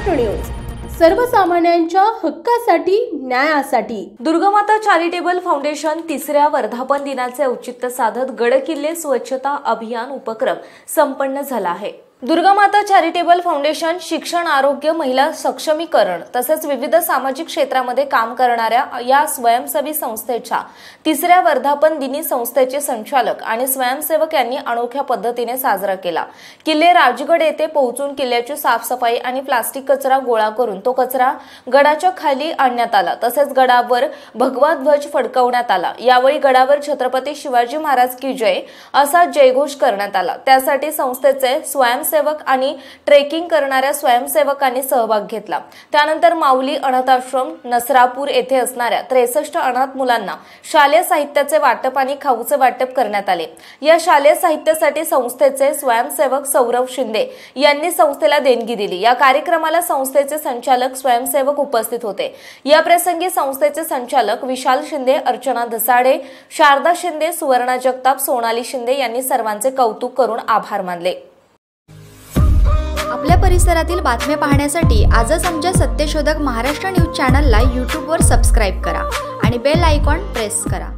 Maharashtra news, सर्वसामान्यांच्या हक्कासाठी, न्यायासाठी। दुर्गामाता चॅरिटेबल फाउंडेशन तिसऱ्या वर्धापन दिनाचे औचित्य साधत गडकिल्ले स्वच्छता अभियान उपक्रम संपन्न झाला आहे। दुर्गामाता चॅरिटेबल फाउंडेशन शिक्षण, आरोग्य, महिला सक्षमीकरण तसेच विविध सामाजिक क्षेत्रामध्ये काम करणाऱ्या या स्वयंसेवी संस्थेच्या तिसऱ्या वर्धापन दिनी संस्थेचे संचालक आणि स्वयंसेवक यांनी अनोख्या पद्धतीने साजरा केला। किल्ले राजगड येथे पोहोचून किल्ल्याची साफसफाई आणि प्लास्टिक कचरा गोळा करून तो कचरा गडाच्या खाली आणण्यात आला। तसेच गडावर भगवा ध्वज फडकवण्यात आला। यावेळी गडावर छत्रपती शिवाजी महाराज की जय असा जयघोष करण्यात आला। त्यासाठी संस्थेचे स्वयंसेवक आणि ट्रेकिंग करणाऱ्या स्वयंसेवकांनी सहभाग घेतला। त्यानंतर माऊली अनाथ आश्रम नसरापूर येथे असणाऱ्या 63 अनाथ मुलांना शालेय साहित्याचे वाटप आणि खाऊचे वाटप करण्यात आले। या शालेय साहित्यासाठी संस्थेचे स्वयंसेवक सौरभ शिंदे यांनी संस्थेला देणगी दिली। या कार्यक्रमाला संस्थेचे संचालक स्वयंसेवक उपस्थित होते। या प्रसंगी संस्थेचे संचालक विशाल शिंदे, अर्चना धसाडे, शारदा शिंदे, सुवर्णा जगताप, सोनाली शिंदे यांनी सर्वांचे कौतुक करून आभार मानले। आपल्या परिसरातील बातम्या पाहण्यासाठी आजच आमच्या सत्यशोधक महाराष्ट्र न्यूज चॅनलला यूट्यूबवर सबस्क्राईब करा आणि बेल आयकॉन प्रेस करा।